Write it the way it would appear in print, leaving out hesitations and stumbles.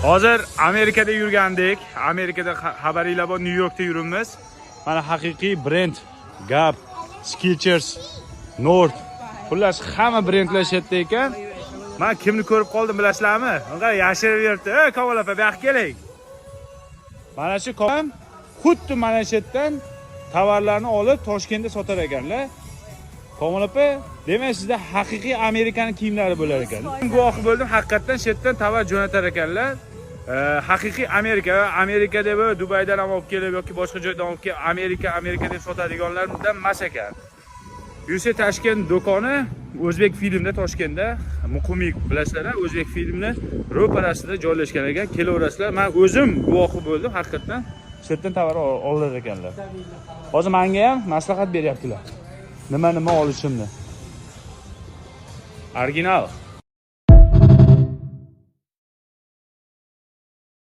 Hozir Amerikada yurgandik. Amerikada xabaringlar bor, New Yorkda yuribmiz. Mana haqiqiy brend Gap, Skechers, North. Xullas hamma brendlar shu yerda ekan. Men kimni ko'rib qoldim bilasizlarmi? Unga yashirib yuribdi. Ey Kamol aka, bu yoqqa keling. Mana shu kom xuddi mana shu yerdan tovarlarni olib Toshkentda sotar ekanlar. Kamol aka, demak sizda haqiqiy Amerikaning kiyimlari bo'lar ekan. Men guvohi bo'ldim, haqiqatan shu yerdan tovar jo'natar ekanlar. Haqiqiy Amerika deb Dubaydan ham olib kelib yoki boshqa joydan olib kelib Amerika deb sotadiganlardan emas ekan. Yusuf Tashkent do'koni O'zbek filmda Toshkentda Muqimiy bilasizlar, O'zbek filmni ro'parasida joylashgan ekan. Kelaverasizlar. Men o'zim guvohi bo'ldim, haqiqatan shu yerdan tovar olar ekanlar. Hozir menga ham maslahat beryaptilar. Nima olishimni. Original